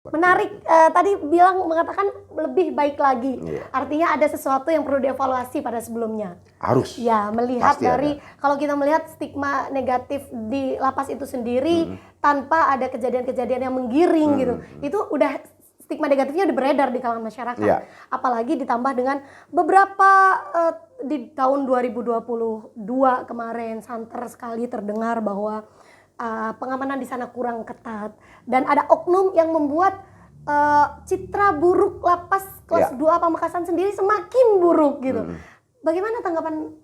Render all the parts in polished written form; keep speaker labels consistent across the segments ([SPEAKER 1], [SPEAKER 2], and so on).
[SPEAKER 1] Menarik, tadi mengatakan lebih baik lagi.
[SPEAKER 2] Iya.
[SPEAKER 1] Artinya ada sesuatu yang perlu dievaluasi pada sebelumnya.
[SPEAKER 2] Harus.
[SPEAKER 1] Ya, melihat
[SPEAKER 2] Pasti
[SPEAKER 1] dari
[SPEAKER 2] ada.
[SPEAKER 1] kalau kita melihat stigma negatif di lapas itu sendiri tanpa ada kejadian-kejadian yang menggiring gitu. Itu udah stigma negatifnya udah beredar di kalangan masyarakat.
[SPEAKER 2] Iya.
[SPEAKER 1] Apalagi ditambah dengan beberapa di tahun 2022 kemarin santer sekali terdengar bahwa pengamanan di sana kurang ketat dan ada oknum yang membuat citra buruk lapas kelas 2 Pamekasan sendiri semakin buruk gitu. Bagaimana tanggapan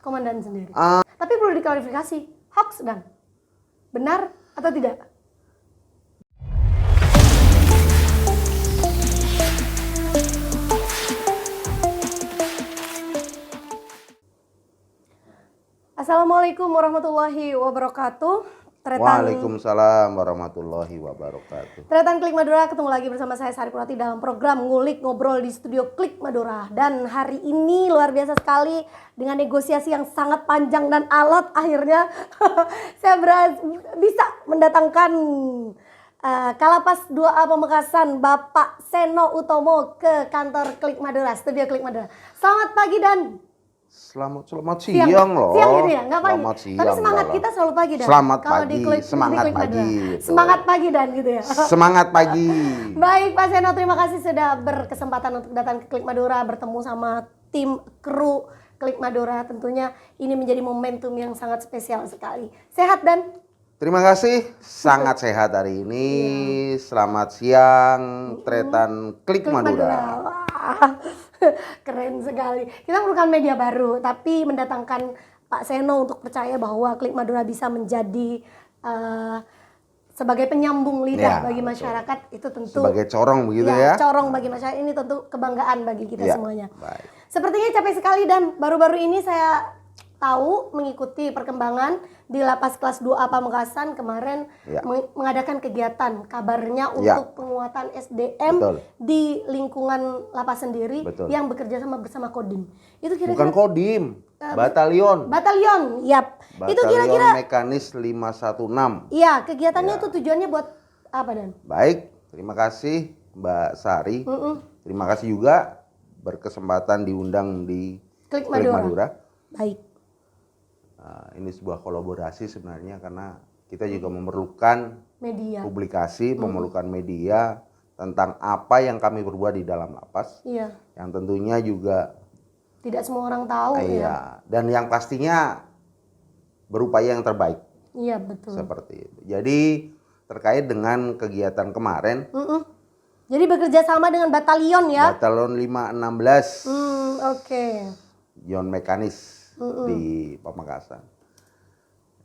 [SPEAKER 1] komandan sendiri? Tapi perlu diklarifikasi, hoax dan benar atau tidak? Assalamualaikum warahmatullahi wabarakatuh.
[SPEAKER 2] Waalaikumsalam warahmatullahi wabarakatuh.
[SPEAKER 1] Tretan Klik Madura, ketemu lagi bersama saya Sari Purwati dalam program Ngulik Ngobrol di studio Klik Madura. Dan hari ini luar biasa sekali dengan negosiasi yang sangat panjang dan alot akhirnya saya bisa mendatangkan Kalapas 2A Pamekasan Bapak Seno Utomo ke kantor Klik Madura, studio Klik Madura. Selamat pagi Dan.
[SPEAKER 2] Selamat siang loh.
[SPEAKER 1] Siang ini ya, nggak pagi.
[SPEAKER 2] Selamat siang.
[SPEAKER 1] Tapi semangat kita selalu pagi Dan.
[SPEAKER 2] Selamat
[SPEAKER 1] kalau
[SPEAKER 2] pagi,
[SPEAKER 1] semangat
[SPEAKER 2] pagi.
[SPEAKER 1] Semangat pagi Dan gitu ya.
[SPEAKER 2] Semangat pagi.
[SPEAKER 1] Baik Pak Seno, terima kasih sudah berkesempatan untuk datang ke Klik Madura, bertemu sama tim kru Klik Madura. Tentunya ini menjadi momentum yang sangat spesial sekali. Sehat Dan?
[SPEAKER 2] Terima kasih, sangat sehat hari ini. Selamat siang, Tretan Klik Madura.
[SPEAKER 1] Wah, keren sekali. Kita merupakan media baru, tapi mendatangkan Pak Seno untuk percaya bahwa Klik Madura bisa menjadi sebagai penyambung lidah bagi masyarakat, itu tentu
[SPEAKER 2] sebagai corong begitu ya.
[SPEAKER 1] Corong bagi masyarakat, ini tentu kebanggaan bagi kita semuanya.
[SPEAKER 2] Baik.
[SPEAKER 1] Sepertinya capek sekali Dan baru-baru ini saya tahu mengikuti perkembangan di Lapas kelas 2A Pamekasan kemarin mengadakan kegiatan kabarnya untuk penguatan SDM di lingkungan lapas sendiri yang bekerja sama bersama Kodim. Itu kira-kira
[SPEAKER 2] bukan Kodim, batalion.
[SPEAKER 1] Yap.
[SPEAKER 2] Batalion
[SPEAKER 1] Itu kira-kira
[SPEAKER 2] Mekanis 516.
[SPEAKER 1] Iya, kegiatannya itu tujuannya buat apa Dan?
[SPEAKER 2] Baik, terima kasih Mbak Sari. Terima kasih juga berkesempatan diundang di
[SPEAKER 1] Klik
[SPEAKER 2] Madura.
[SPEAKER 1] Madura. Baik.
[SPEAKER 2] Ini sebuah kolaborasi sebenarnya karena kita juga memerlukan
[SPEAKER 1] media,
[SPEAKER 2] publikasi, memerlukan media tentang apa yang kami perbuat di dalam lapas.
[SPEAKER 1] Iya.
[SPEAKER 2] Yang tentunya juga
[SPEAKER 1] tidak semua orang tahu ya.
[SPEAKER 2] Dan yang pastinya berupaya yang terbaik.
[SPEAKER 1] Iya, betul.
[SPEAKER 2] Seperti itu. Jadi terkait dengan kegiatan kemarin.
[SPEAKER 1] Jadi bekerja sama dengan batalion ya?
[SPEAKER 2] Batalion 516.
[SPEAKER 1] Oke.
[SPEAKER 2] Yon Mekanis di Pamekasan.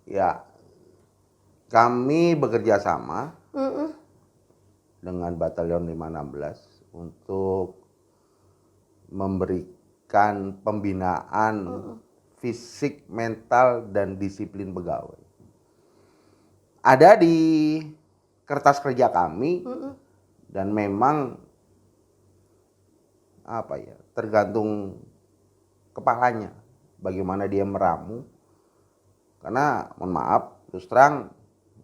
[SPEAKER 2] Ya, kami bekerja sama dengan Batalion 516 untuk memberikan pembinaan fisik, mental, dan disiplin pegawai. Ada di kertas kerja kami dan memang tergantung kepalanya bagaimana dia meramu, karena mohon maaf terus terang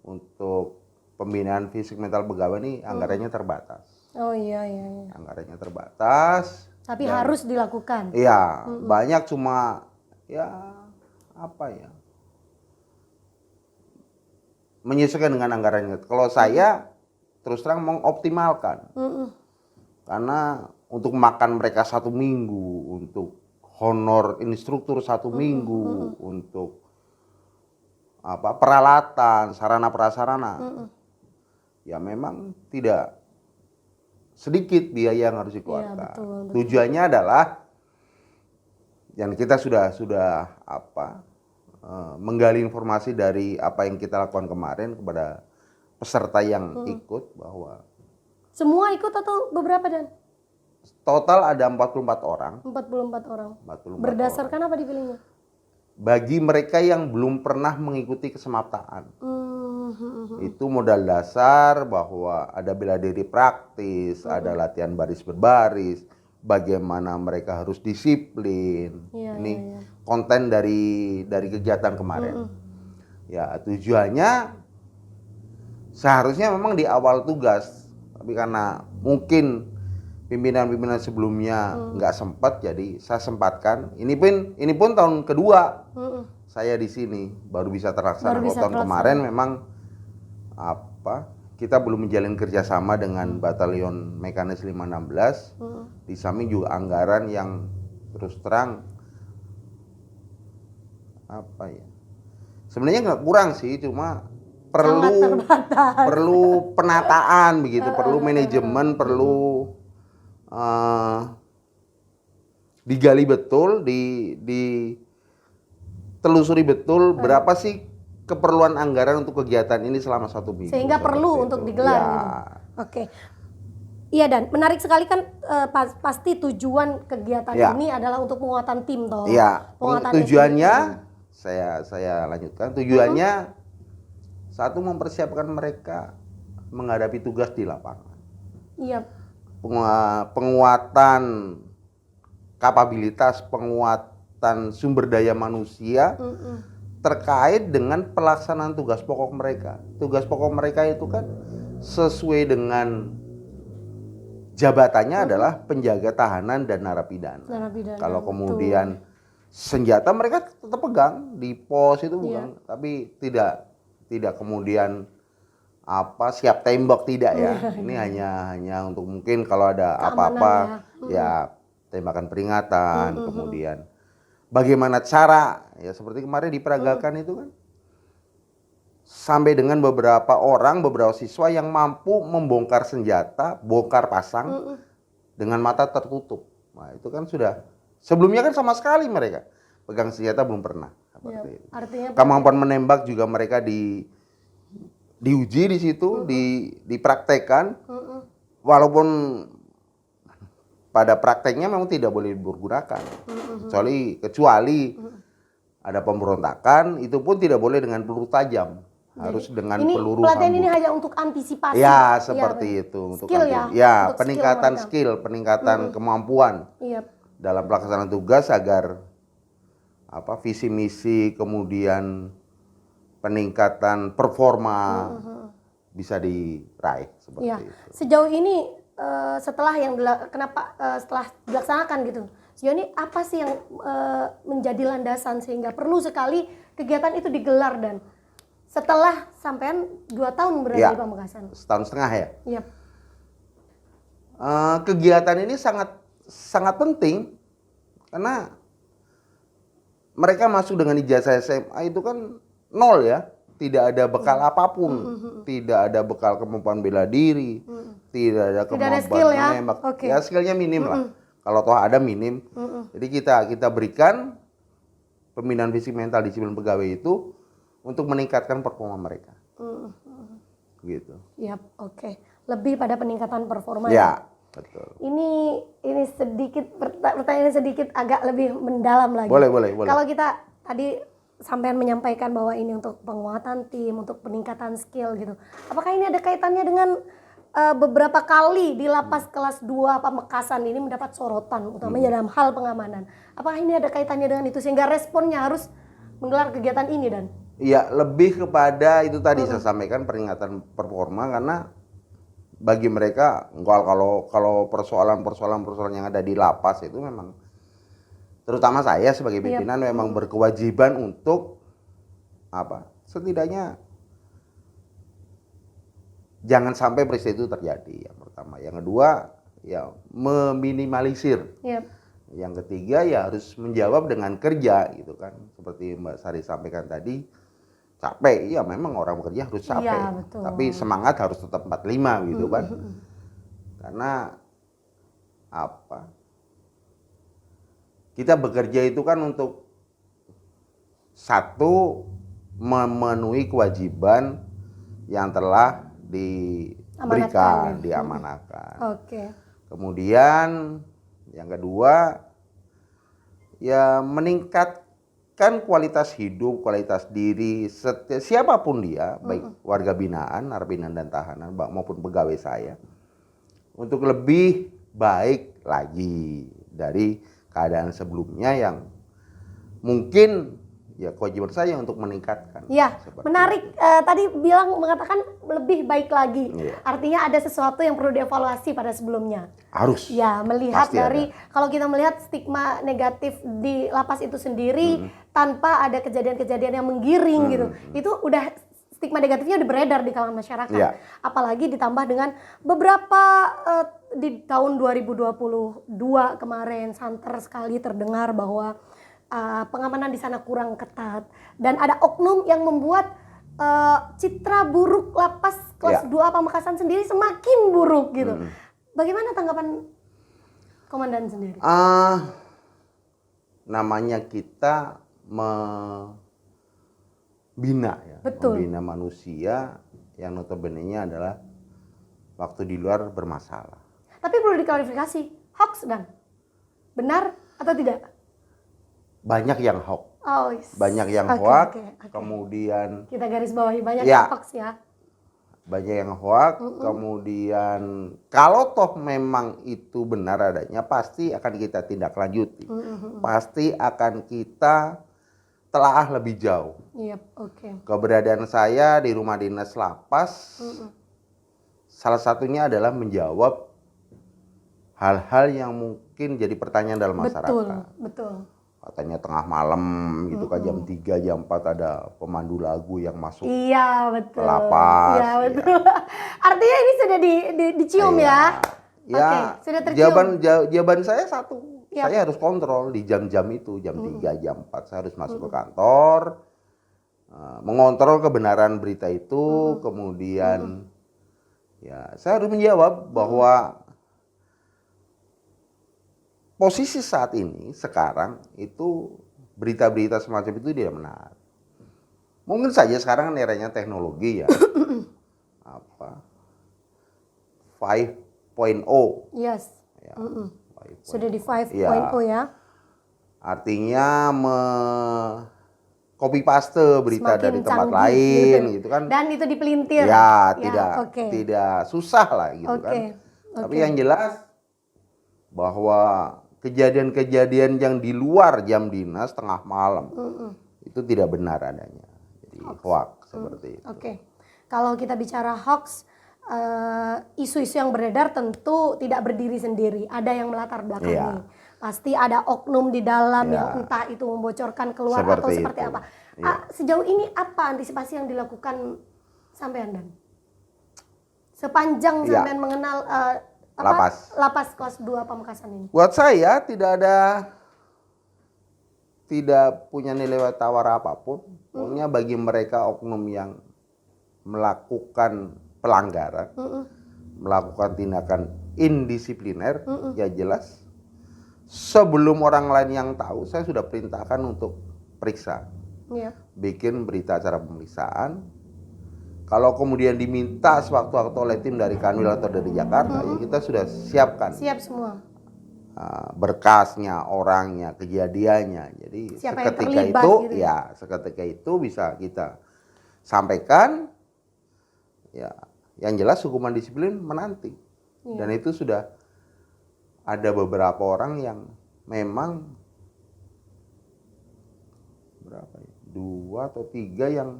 [SPEAKER 2] untuk pembinaan fisik mental pegawai ini anggarannya terbatas.
[SPEAKER 1] Oh iya.
[SPEAKER 2] Anggarannya terbatas.
[SPEAKER 1] Tapi harus dilakukan.
[SPEAKER 2] Iya, banyak cuma menyesuaikan dengan anggarannya. Kalau saya terus terang mengoptimalkan, karena untuk makan mereka 1 minggu, untuk honor instruktur 1 minggu, untuk peralatan, sarana prasarana, ya memang tidak sedikit biaya yang harus dikeluarkan.
[SPEAKER 1] Ya, betul.
[SPEAKER 2] Tujuannya adalah yang kita sudah menggali informasi dari apa yang kita lakukan kemarin kepada peserta yang ikut, bahwa
[SPEAKER 1] semua ikut atau beberapa Dan?
[SPEAKER 2] Total ada 44 orang.
[SPEAKER 1] 44 orang.
[SPEAKER 2] 44
[SPEAKER 1] Berdasarkan
[SPEAKER 2] orang.
[SPEAKER 1] apa dipilihnya?
[SPEAKER 2] Bagi mereka yang belum pernah mengikuti kesemaptaan. Itu modal dasar bahwa ada bela diri praktis, ada latihan baris berbaris, bagaimana mereka harus disiplin. Ini konten dari kegiatan kemarin. Ya, tujuannya seharusnya memang di awal tugas Tapi karena mungkin pimpinan-pimpinan sebelumnya nggak sempat, jadi saya sempatkan. Ini pun tahun kedua saya di sini baru bisa terlaksana. Kalau tahun kemarin memang kita belum menjalin kerjasama dengan Batalion Mekanis 516. Di samping juga anggaran yang terus terang sebenarnya nggak kurang sih, cuma perlu penataan begitu, perlu manajemen, perlu digali betul, ditelusuri betul berapa sih keperluan anggaran untuk kegiatan ini selama 1 minggu.
[SPEAKER 1] Sehingga perlu untuk digelar gitu. Oke. Iya, Dan menarik sekali kan, pasti tujuan kegiatan ini adalah untuk penguatan tim toh.
[SPEAKER 2] Iya. Tujuannya saya lanjutkan. Tujuannya satu, mempersiapkan mereka menghadapi tugas di lapangan.
[SPEAKER 1] Iya.
[SPEAKER 2] Penguatan kapabilitas, penguatan sumber daya manusia terkait dengan pelaksanaan tugas pokok mereka. Tugas pokok mereka itu kan sesuai dengan jabatannya adalah penjaga tahanan dan narapidana. Kalau kemudian senjata mereka tetap pegang di pos itu pegang, tapi tidak kemudian siap tembak, tidak ya. Ini hanya untuk mungkin kalau ada apa-apa ya tembakan peringatan, kemudian bagaimana cara ya seperti kemarin diperagakan itu kan, sampai dengan beberapa siswa yang mampu membongkar senjata, bongkar pasang dengan mata tertutup. Nah, itu kan sudah sebelumnya kan sama sekali mereka pegang senjata belum pernah.
[SPEAKER 1] Artinya
[SPEAKER 2] kemampuan menembak juga mereka diuji di situ, dipraktekkan, walaupun pada prakteknya memang tidak boleh dipergunakan, kecuali ada pemberontakan, itu pun tidak boleh dengan peluru tajam, harus dengan peluru hambur.
[SPEAKER 1] Pelatihan ini hanya untuk antisipasi.
[SPEAKER 2] Ya, seperti itu. Untuk
[SPEAKER 1] skill
[SPEAKER 2] untuk peningkatan skill, peningkatan kemampuan dalam pelaksanaan tugas agar visi misi, kemudian peningkatan performa bisa diraih seperti itu.
[SPEAKER 1] Sejauh ini setelah setelah dilaksanakan gitu, sejauh ini apa sih yang menjadi landasan sehingga perlu sekali kegiatan itu digelar, Dan setelah sampean 2 tahun berada di Pamekasan?
[SPEAKER 2] 1,5 tahun ya.
[SPEAKER 1] Iya.
[SPEAKER 2] Kegiatan ini sangat penting karena mereka masuk dengan ijazah SMA itu kan 0 ya, tidak ada bekal apapun, tidak ada bekal kemampuan bela diri, tidak ada kemampuan
[SPEAKER 1] skill
[SPEAKER 2] menembak.
[SPEAKER 1] ya,
[SPEAKER 2] skillnya minim lah. Kalau toh ada minim. Jadi kita berikan pembinaan fisik mental disiplin pegawai itu untuk meningkatkan performa mereka. Gitu.
[SPEAKER 1] Iya, oke. Lebih pada peningkatan performa.
[SPEAKER 2] Ya, betul.
[SPEAKER 1] Ini sedikit pertanyaan sedikit agak lebih mendalam lagi.
[SPEAKER 2] Boleh.
[SPEAKER 1] Kalau kita tadi sampean menyampaikan bahwa ini untuk penguatan tim, untuk peningkatan skill gitu. Apakah ini ada kaitannya dengan beberapa kali di lapas kelas 2 Pamekasan ini mendapat sorotan utamanya dalam hal pengamanan? Apakah ini ada kaitannya dengan itu sehingga responnya harus menggelar kegiatan ini, Dan?
[SPEAKER 2] Iya, lebih kepada itu tadi saya sampaikan peringatan performa, karena bagi mereka kalau persoalan yang ada di lapas itu memang, terutama saya sebagai pimpinan memang berkewajiban untuk setidaknya jangan sampai peristiwa itu terjadi, yang pertama. Yang kedua ya meminimalisir. Yang ketiga ya harus menjawab dengan kerja gitu kan, seperti Mbak Sari sampaikan tadi. Capek, iya memang orang bekerja harus capek, tapi semangat harus tetap 45 gitu kan. Karena kita bekerja itu kan untuk satu, memenuhi kewajiban yang telah diberikan, diamanahkan. Kemudian yang kedua ya meningkatkan kualitas hidup, kualitas diri siapapun dia, baik warga binaan, narapidana dan tahanan maupun pegawai saya, untuk lebih baik lagi dari keadaan sebelumnya yang mungkin ya kewajiban saya untuk meningkatkan.
[SPEAKER 1] Ya,
[SPEAKER 2] Seperti
[SPEAKER 1] menarik.
[SPEAKER 2] itu.
[SPEAKER 1] Tadi mengatakan lebih baik lagi.
[SPEAKER 2] Iya.
[SPEAKER 1] Artinya ada sesuatu yang perlu dievaluasi pada sebelumnya.
[SPEAKER 2] Harus.
[SPEAKER 1] Ya, melihat
[SPEAKER 2] Pasti
[SPEAKER 1] dari
[SPEAKER 2] ada.
[SPEAKER 1] kalau kita melihat stigma negatif di lapas itu sendiri tanpa ada kejadian-kejadian yang menggiring gitu. Itu udah stigma negatifnya udah beredar di kalangan masyarakat.
[SPEAKER 2] Iya.
[SPEAKER 1] Apalagi ditambah dengan beberapa di tahun 2022 kemarin santer sekali terdengar bahwa pengamanan di sana kurang ketat dan ada oknum yang membuat citra buruk lapas kelas 2 Pamekasan sendiri semakin buruk gitu. Bagaimana tanggapan komandan sendiri?
[SPEAKER 2] Namanya kita membina ya,
[SPEAKER 1] Betul.
[SPEAKER 2] membina manusia yang notabene-nya adalah waktu di luar bermasalah.
[SPEAKER 1] Tapi perlu diklarifikasi, hoax dan benar atau tidak?
[SPEAKER 2] Banyak yang hoax,
[SPEAKER 1] Oh, yes.
[SPEAKER 2] banyak yang
[SPEAKER 1] Oke,
[SPEAKER 2] hoax,
[SPEAKER 1] oke.
[SPEAKER 2] kemudian
[SPEAKER 1] Kita garis bawahi banyak
[SPEAKER 2] Ya.
[SPEAKER 1] hoax ya.
[SPEAKER 2] banyak yang hoax, kemudian kalau toh memang itu benar adanya, pasti akan kita tindak lanjuti, pasti akan kita telaah lebih jauh.
[SPEAKER 1] Iya, oke.
[SPEAKER 2] Keberadaan saya di rumah dinas lapas, salah satunya adalah menjawab hal-hal yang mungkin jadi pertanyaan dalam masyarakat.
[SPEAKER 1] Betul, betul.
[SPEAKER 2] Katanya tengah malam gitu kan jam 3, jam 4 ada pemandu lagu yang masuk.
[SPEAKER 1] Iya, betul.
[SPEAKER 2] Lapas,
[SPEAKER 1] Iya, betul. Artinya ini sudah dicium ya.
[SPEAKER 2] Ya,
[SPEAKER 1] Oke, sudah tercium.
[SPEAKER 2] jawaban saya satu.
[SPEAKER 1] Yap.
[SPEAKER 2] Saya harus kontrol di jam-jam itu, jam 3, jam 4 saya harus masuk ke kantor, mengontrol kebenaran berita itu, kemudian ya saya harus menjawab bahwa posisi saat ini sekarang itu berita-berita semacam itu tidak benar. Mungkin saja sekarang kan eranya teknologi ya. 5.0.
[SPEAKER 1] Yes.
[SPEAKER 2] Ya, 5.0.
[SPEAKER 1] Sudah di 5.0
[SPEAKER 2] Iya.
[SPEAKER 1] ya.
[SPEAKER 2] Artinya copy paste berita
[SPEAKER 1] Semakin
[SPEAKER 2] dari tempat
[SPEAKER 1] canggih,
[SPEAKER 2] lain gitu kan.
[SPEAKER 1] Dan itu dipelintir.
[SPEAKER 2] Ya,
[SPEAKER 1] oke.
[SPEAKER 2] tidak susah lah gitu
[SPEAKER 1] Oke,
[SPEAKER 2] kan. Tapi
[SPEAKER 1] oke.
[SPEAKER 2] yang jelas bahwa kejadian-kejadian yang di luar jam dinas tengah malam itu tidak benar adanya. Jadi hoax seperti itu.
[SPEAKER 1] Oke. Kalau kita bicara hoax, isu-isu yang beredar tentu tidak berdiri sendiri. Ada yang melatar belakangi.
[SPEAKER 2] Iya.
[SPEAKER 1] Pasti ada oknum di dalam
[SPEAKER 2] Iya.
[SPEAKER 1] yang entah itu membocorkan keluar
[SPEAKER 2] Seperti
[SPEAKER 1] atau seperti
[SPEAKER 2] itu.
[SPEAKER 1] apa.
[SPEAKER 2] Iya.
[SPEAKER 1] Sejauh ini apa antisipasi yang dilakukan sampean dan? Sepanjang
[SPEAKER 2] Iya.
[SPEAKER 1] sampean mengenal
[SPEAKER 2] Lapas
[SPEAKER 1] kelas 2 Pamekasan ini.
[SPEAKER 2] Buat saya tidak punya nilai tawar apapun. Pokoknya bagi mereka oknum yang melakukan pelanggaran, melakukan tindakan indisipliner, ya jelas sebelum orang lain yang tahu, saya sudah perintahkan untuk periksa,
[SPEAKER 1] Iya.
[SPEAKER 2] bikin berita acara pemeriksaan. Kalau kemudian diminta sewaktu-waktu oleh tim dari Kanwil atau dari Jakarta, ya kita sudah siapkan
[SPEAKER 1] Siap semua.
[SPEAKER 2] berkasnya, orangnya, kejadiannya. Jadi
[SPEAKER 1] Siapa yang
[SPEAKER 2] seketika
[SPEAKER 1] terlibat
[SPEAKER 2] itu,
[SPEAKER 1] gitu ya?
[SPEAKER 2] seketika itu bisa kita sampaikan. Ya, yang jelas hukuman disiplin menanti.
[SPEAKER 1] Iya.
[SPEAKER 2] Dan itu sudah ada beberapa orang yang memang berapa ya? 2 atau 3 yang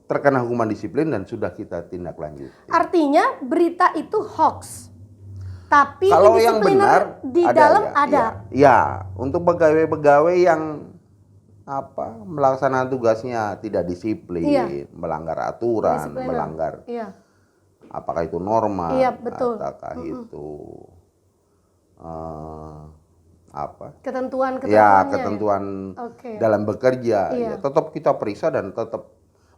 [SPEAKER 2] terkena hukuman disiplin dan sudah kita tindak lanjut.
[SPEAKER 1] Artinya berita itu hoax. Tapi
[SPEAKER 2] Kalau yang
[SPEAKER 1] indisipliner
[SPEAKER 2] benar
[SPEAKER 1] di dalam ada.
[SPEAKER 2] Ya, untuk pegawai-pegawai yang melaksanakan tugasnya tidak disiplin,
[SPEAKER 1] Iya.
[SPEAKER 2] melanggar aturan,
[SPEAKER 1] Indisipliner.
[SPEAKER 2] melanggar
[SPEAKER 1] Iya.
[SPEAKER 2] apakah itu norma,
[SPEAKER 1] Iya, betul.
[SPEAKER 2] apakah itu
[SPEAKER 1] Ketentuan-ketentuannya.
[SPEAKER 2] ya ketentuan
[SPEAKER 1] Oke.
[SPEAKER 2] dalam bekerja,
[SPEAKER 1] Iya.
[SPEAKER 2] ya tetap kita periksa dan tetap.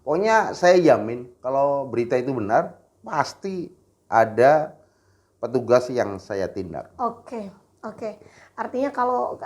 [SPEAKER 2] Pokoknya saya jamin kalau berita itu benar, pasti ada petugas yang saya tindak.
[SPEAKER 1] Oke. Artinya kalau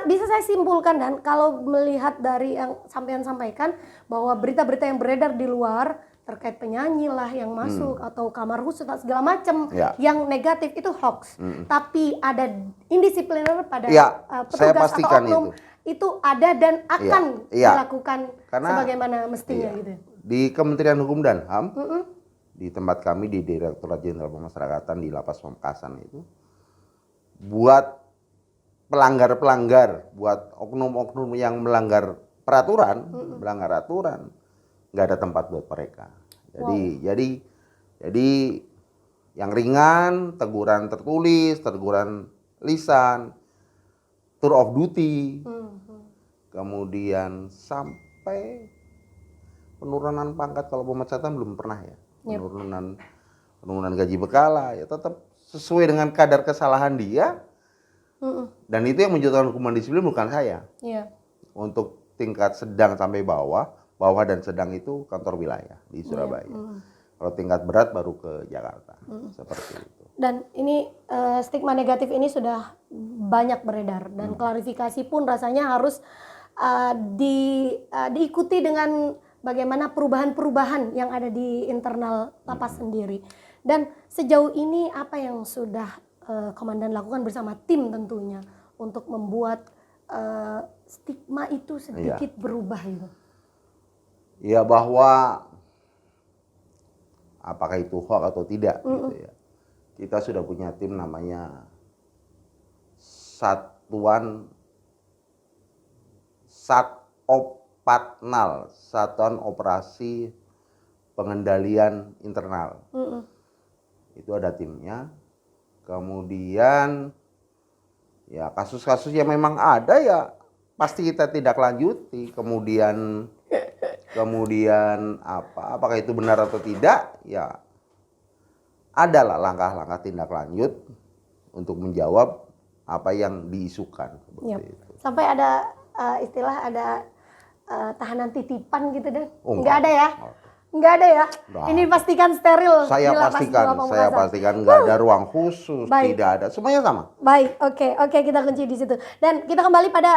[SPEAKER 1] bisa saya simpulkan dan kalau melihat dari yang sampean sampaikan bahwa berita-berita yang beredar di luar terkait penyanyi lah yang masuk atau kamar khusus atau segala macam
[SPEAKER 2] Ya.
[SPEAKER 1] yang negatif itu hoax. Tapi ada indisipliner pada
[SPEAKER 2] Ya, saya
[SPEAKER 1] petugas atau
[SPEAKER 2] pastikan
[SPEAKER 1] oknum itu ada dan akan
[SPEAKER 2] Ya.
[SPEAKER 1] dilakukan
[SPEAKER 2] Karena-
[SPEAKER 1] sebagaimana mestinya gitu.
[SPEAKER 2] Di Kementerian Hukum dan HAM, di tempat kami di Direktorat Jenderal Pemasyarakatan di Lapas Pamekasan itu, buat pelanggar-pelanggar, buat oknum-oknum yang melanggar peraturan, nggak ada tempat buat mereka. Jadi yang ringan, teguran tertulis, teguran lisan, tour of duty, kemudian sampai penurunan pangkat. Kalau pemecatan belum pernah ya, penurunan gaji berkala, ya tetap sesuai dengan kadar kesalahan dia. Dan itu yang menjatuhkan hukuman disiplin bukan saya. Untuk tingkat sedang sampai bawah dan sedang itu kantor wilayah di Surabaya. Kalau tingkat berat baru ke Jakarta, seperti itu.
[SPEAKER 1] Dan ini stigma negatif ini sudah banyak beredar dan klarifikasi pun rasanya harus diikuti dengan bagaimana perubahan-perubahan yang ada di internal lapas sendiri. Dan sejauh ini apa yang sudah Komandan lakukan bersama tim tentunya untuk membuat stigma itu sedikit berubah gitu?
[SPEAKER 2] Ya, bahwa apakah itu hoax atau tidak gitu ya. Kita sudah punya tim namanya Satuan Satopatnal, Satuan Operasi Pengendalian Internal. Itu ada timnya. Kemudian ya kasus-kasus yang memang ada ya pasti kita tidak lanjuti. Kemudian apakah itu benar atau tidak, ya adalah langkah-langkah tindak lanjut untuk menjawab apa yang diisukan. Seperti itu.
[SPEAKER 1] Sampai ada istilah ada tahanan titipan gitu deh. Nggak ada ya? Nggak ada ya? Ini pastikan steril.
[SPEAKER 2] Saya pastikan nggak ada ruang khusus, tidak ada, semuanya sama.
[SPEAKER 1] Baik, oke, kita kunci di situ. Dan kita kembali pada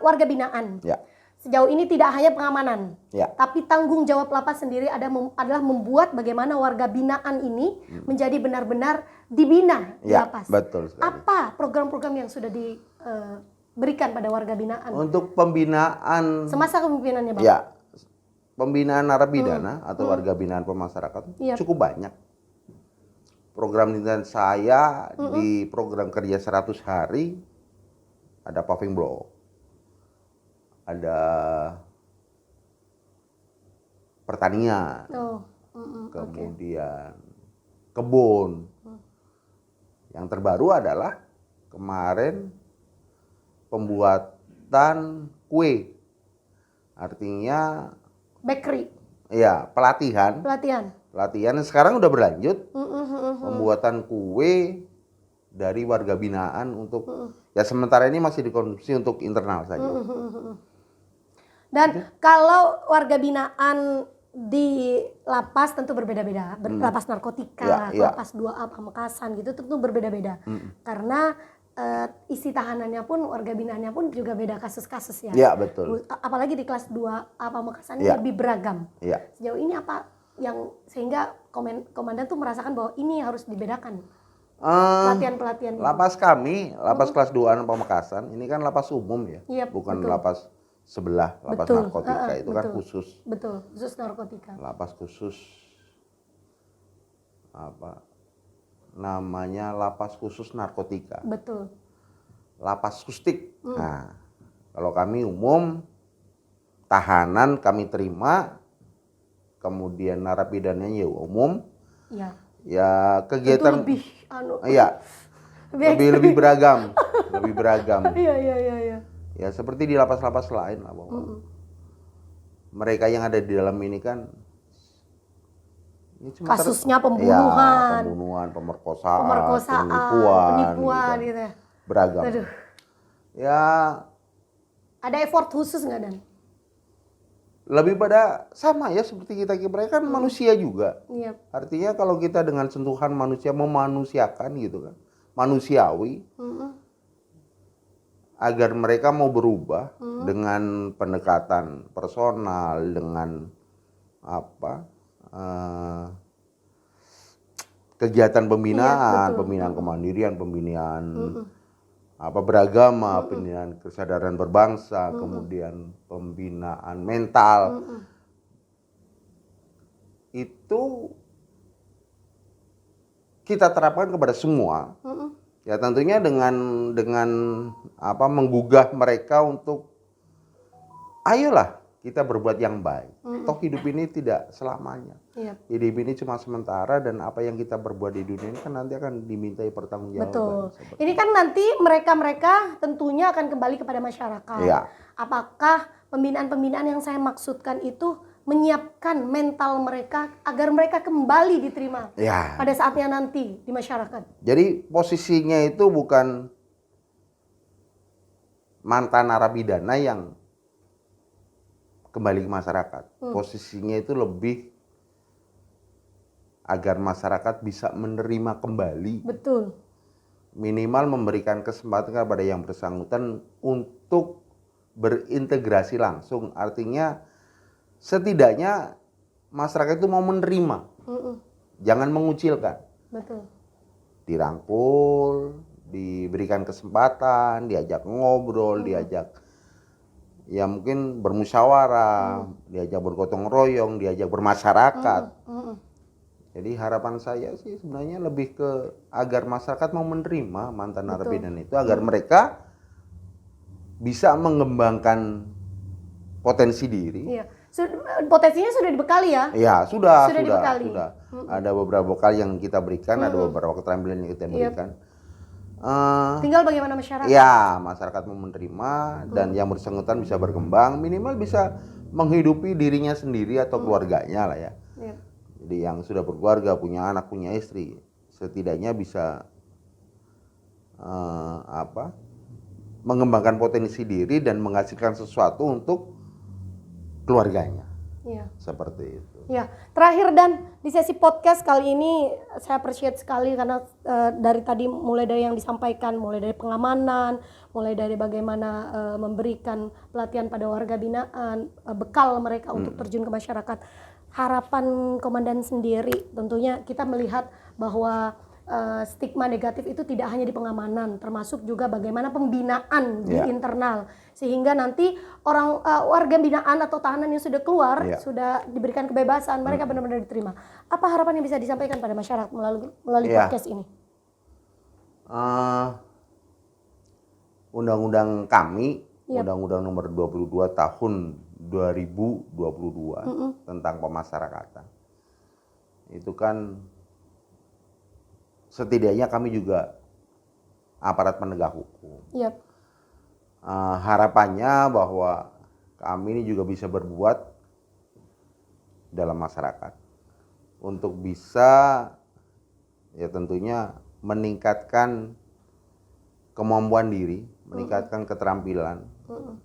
[SPEAKER 1] warga binaan.
[SPEAKER 2] Ya.
[SPEAKER 1] Sejauh ini tidak hanya pengamanan,
[SPEAKER 2] ya,
[SPEAKER 1] tapi tanggung jawab lapas sendiri adalah membuat bagaimana warga binaan ini menjadi benar-benar dibina di lapas.
[SPEAKER 2] Betul sekali.
[SPEAKER 1] Apa program-program yang sudah diberikan pada warga binaan?
[SPEAKER 2] Untuk pembinaan
[SPEAKER 1] semasa kepemimpinannya, Bang?
[SPEAKER 2] Ya, pembinaan narapidana atau warga binaan pemasarakatan cukup banyak. Program binaan saya di program kerja 100 hari ada paving block, ada pertanian, kemudian kebun. Yang terbaru adalah kemarin pembuatan kue, artinya
[SPEAKER 1] bakery.
[SPEAKER 2] Iya, pelatihan. Sekarang udah berlanjut. Pembuatan kue dari warga binaan untuk ya sementara ini masih dikonsumsi untuk internal saja.
[SPEAKER 1] Dan kalau warga binaan di lapas tentu berbeda-beda. Lapas narkotika, lapas 2A Pamekasan gitu tentu berbeda-beda. Karena isi tahanannya pun, warga binaannya pun juga beda kasus-kasus ya.
[SPEAKER 2] Iya, betul.
[SPEAKER 1] Apalagi di kelas 2A Pamekasan ini lebih beragam. Sejauh ini apa yang sehingga komandan tuh merasakan bahwa ini harus dibedakan? Pelatihan-pelatihan ini.
[SPEAKER 2] Lapas kami, lapas kelas 2A Pamekasan, ini kan lapas umum ya. Bukan lapas sebelah, lapas narkotika itu kan khusus.
[SPEAKER 1] Betul, khusus narkotika.
[SPEAKER 2] Lapas khusus namanya lapas khusus narkotika.
[SPEAKER 1] Betul.
[SPEAKER 2] Lapas sustik. Nah, kalau kami umum, tahanan kami terima, kemudian narapidananya ya umum. Ya kegiatan
[SPEAKER 1] itu
[SPEAKER 2] lebih beragam, lebih beragam.
[SPEAKER 1] Iya.
[SPEAKER 2] Ya seperti di lapas-lapas lain lah, bahwa mereka yang ada di dalam ini kan
[SPEAKER 1] kasusnya pembunuhan,
[SPEAKER 2] pemerkosaan, penipuan gitu. Beragam.
[SPEAKER 1] Aduh.
[SPEAKER 2] Ya.
[SPEAKER 1] Ada effort khusus nggak, Dan?
[SPEAKER 2] Lebih pada sama ya seperti kita mereka kan manusia juga. Artinya kalau kita dengan sentuhan manusia memanusiakan gitu kan, manusiawi, agar mereka mau berubah dengan pendekatan personal, dengan kegiatan pembinaan, pembinaan kemandirian, pembinaan beragama, pembinaan kesadaran berbangsa, kemudian pembinaan mental. Itu kita terapkan kepada semua Ya tentunya dengan menggugah mereka untuk ayolah kita berbuat yang baik. Toh hidup ini tidak selamanya.
[SPEAKER 1] Iya.
[SPEAKER 2] Hidup ini cuma sementara dan apa yang kita berbuat di dunia ini kan nanti akan dimintai pertanggungjawaban.
[SPEAKER 1] Betul. Ini kan nanti mereka tentunya akan kembali kepada masyarakat.
[SPEAKER 2] Iya.
[SPEAKER 1] Apakah pembinaan-pembinaan yang saya maksudkan itu menyiapkan mental mereka agar mereka kembali diterima
[SPEAKER 2] Ya.
[SPEAKER 1] pada saatnya nanti di masyarakat?
[SPEAKER 2] Jadi posisinya itu bukan mantan narapidana yang kembali ke masyarakat. Posisinya itu lebih agar masyarakat bisa menerima kembali.
[SPEAKER 1] Betul.
[SPEAKER 2] Minimal memberikan kesempatan kepada yang bersangkutan untuk berintegrasi langsung. Artinya setidaknya masyarakat itu mau menerima. Jangan mengucilkan.
[SPEAKER 1] Betul.
[SPEAKER 2] Dirangkul, diberikan kesempatan, diajak ngobrol, diajak ya mungkin bermusyawarah, diajak bergotong royong, diajak bermasyarakat. Jadi harapan saya sih sebenarnya lebih ke agar masyarakat mau menerima mantan narapidana itu, agar mereka bisa mengembangkan potensi diri.
[SPEAKER 1] Iya. Potensinya sudah dibekali ya?
[SPEAKER 2] Ya sudah.
[SPEAKER 1] Dibekali.
[SPEAKER 2] Ada beberapa bekal yang kita berikan, ada beberapa keterampilan yang kita berikan.
[SPEAKER 1] Tinggal bagaimana masyarakat?
[SPEAKER 2] Ya, masyarakat mau menerima dan yang bersangkutan bisa berkembang, minimal bisa menghidupi dirinya sendiri atau keluarganya lah ya.
[SPEAKER 1] Iya.
[SPEAKER 2] Jadi yang sudah berkeluarga, punya anak, punya istri, setidaknya bisa mengembangkan potensi diri dan menghasilkan sesuatu untuk keluarganya.
[SPEAKER 1] Iya.
[SPEAKER 2] Seperti itu.
[SPEAKER 1] Ya, terakhir Dan, di sesi podcast kali ini saya appreciate sekali karena dari tadi mulai dari yang disampaikan, mulai dari pengamanan, mulai dari bagaimana memberikan pelatihan pada warga binaan, bekal mereka untuk terjun ke masyarakat. Harapan komandan sendiri, tentunya kita melihat bahwa stigma negatif itu tidak hanya di pengamanan, termasuk juga bagaimana pembinaan di internal, sehingga nanti orang warga binaan atau tahanan yang sudah keluar sudah diberikan kebebasan, mereka benar-benar diterima. Apa harapan yang bisa disampaikan pada masyarakat melalui podcast ini?
[SPEAKER 2] Undang-undang kami, Undang-Undang Nomor 22 Tahun 2022 tentang pemasyarakatan, itu kan setidaknya kami juga aparat penegak hukum.
[SPEAKER 1] Yep.
[SPEAKER 2] Harapannya bahwa kami ini juga bisa berbuat dalam masyarakat untuk bisa ya tentunya meningkatkan kemampuan diri, meningkatkan keterampilan,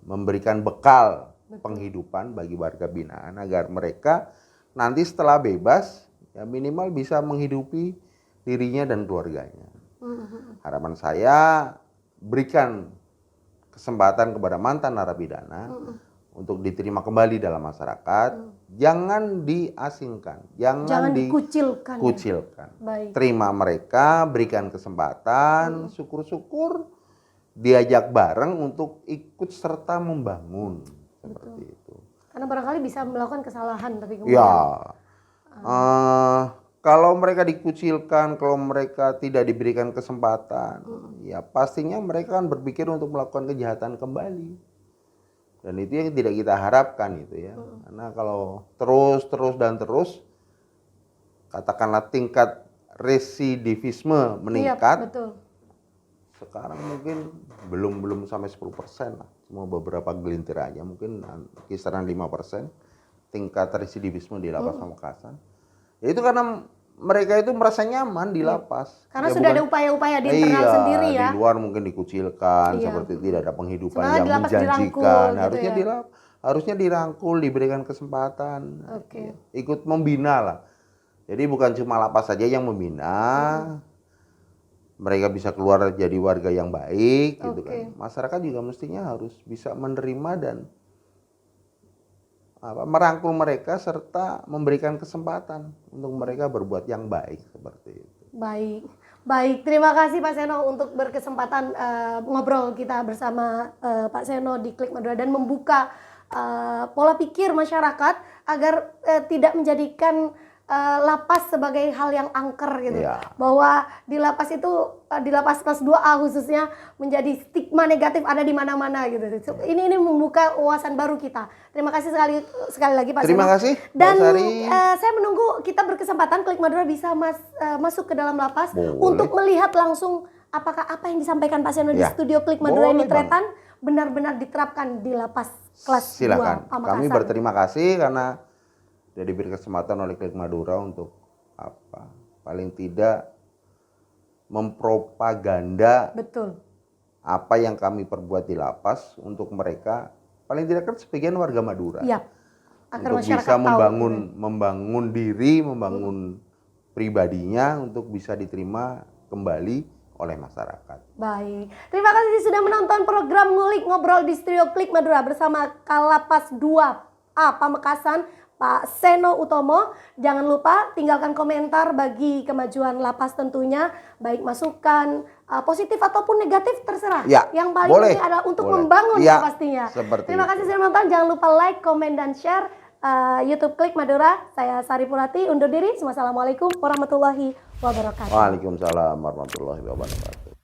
[SPEAKER 2] memberikan bekal penghidupan bagi warga binaan agar mereka nanti setelah bebas ya minimal bisa menghidupi dirinya dan keluarganya. Harapan saya berikan kesempatan kepada mantan narapidana untuk diterima kembali dalam masyarakat, jangan diasingkan, jangan
[SPEAKER 1] dikucilkan.
[SPEAKER 2] Ya. Terima mereka, berikan kesempatan, syukur-syukur diajak bareng untuk ikut serta membangun. Seperti itu.
[SPEAKER 1] Karena barangkali bisa melakukan kesalahan tapi kemudian
[SPEAKER 2] kalau mereka dikucilkan, kalau mereka tidak diberikan kesempatan, ya pastinya mereka akan berpikir untuk melakukan kejahatan kembali. Dan itu yang tidak kita harapkan itu ya. Karena kalau terus katakanlah tingkat residivisme meningkat.
[SPEAKER 1] Betul.
[SPEAKER 2] Sekarang mungkin belum sampai 10% lah. Cuma beberapa gelintir aja, mungkin kisaran 5% tingkat residivisme di lapas Pamekasan. Ya itu karena mereka itu merasa nyaman di lapas.
[SPEAKER 1] Karena sudah ada upaya-upaya di internal sendiri ya.
[SPEAKER 2] Di luar mungkin dikucilkan, seperti tidak ada penghidupan
[SPEAKER 1] sebenarnya
[SPEAKER 2] yang menjanjikan.
[SPEAKER 1] Gitu
[SPEAKER 2] harusnya harusnya dirangkul, diberikan kesempatan. Ikut membina lah. Jadi bukan cuma lapas saja yang membina. Mereka bisa keluar jadi warga yang baik gitu kan. Masyarakat juga mestinya harus bisa menerima dan merangkul mereka serta memberikan kesempatan untuk mereka berbuat yang baik seperti itu.
[SPEAKER 1] Baik. Terima kasih Pak Seno untuk berkesempatan ngobrol kita bersama Pak Seno di Klik Madura dan membuka pola pikir masyarakat agar tidak menjadikan lapas sebagai hal yang angker gitu.
[SPEAKER 2] Iya.
[SPEAKER 1] Bahwa di lapas itu di lapas kelas 2A khususnya menjadi stigma negatif ada di mana-mana gitu. Ini membuka wawasan baru kita. Terima kasih sekali lagi Pak
[SPEAKER 2] Terima
[SPEAKER 1] Seno.
[SPEAKER 2] kasih,
[SPEAKER 1] Dan
[SPEAKER 2] Mbak Sari.
[SPEAKER 1] saya menunggu kita berkesempatan Klik Madura bisa masuk ke dalam lapas
[SPEAKER 2] Boleh.
[SPEAKER 1] untuk melihat langsung apakah apa yang disampaikan Pak Seno di
[SPEAKER 2] Ya.
[SPEAKER 1] studio Klik Madura ini
[SPEAKER 2] Boleh, Bang.
[SPEAKER 1] Tretan benar-benar diterapkan di lapas kelas 2
[SPEAKER 2] Silakan.
[SPEAKER 1] Pamekasan.
[SPEAKER 2] Kami berterima kasih karena sudah diberi kesempatan oleh Klik Madura untuk paling tidak mempropaganda
[SPEAKER 1] Betul.
[SPEAKER 2] apa yang kami perbuat di lapas untuk mereka, paling tidak kan sebagian warga Madura.
[SPEAKER 1] Iya. Agar
[SPEAKER 2] Untuk
[SPEAKER 1] masyarakat
[SPEAKER 2] bisa
[SPEAKER 1] tahu,
[SPEAKER 2] membangun diri, membangun pribadinya untuk bisa diterima kembali oleh masyarakat.
[SPEAKER 1] Baik, terima kasih sudah menonton program Ngulik Ngobrol di Studio Klik Madura bersama Kalapas 2A Pamekasan, Pak Seno Utomo. Jangan lupa tinggalkan komentar bagi kemajuan lapas tentunya, baik masukan positif ataupun negatif terserah.
[SPEAKER 2] Ya,
[SPEAKER 1] Yang paling
[SPEAKER 2] boleh,
[SPEAKER 1] penting adalah untuk
[SPEAKER 2] boleh.
[SPEAKER 1] membangun
[SPEAKER 2] Ya,
[SPEAKER 1] pastinya.
[SPEAKER 2] seperti
[SPEAKER 1] Terima
[SPEAKER 2] itu.
[SPEAKER 1] kasih sudah menonton, jangan lupa like, komen, dan share YouTube Klik Madura. Saya Sari Purati undur diri. Wassalamualaikum warahmatullahi wabarakatuh.
[SPEAKER 2] Waalaikumsalam warahmatullahi wabarakatuh.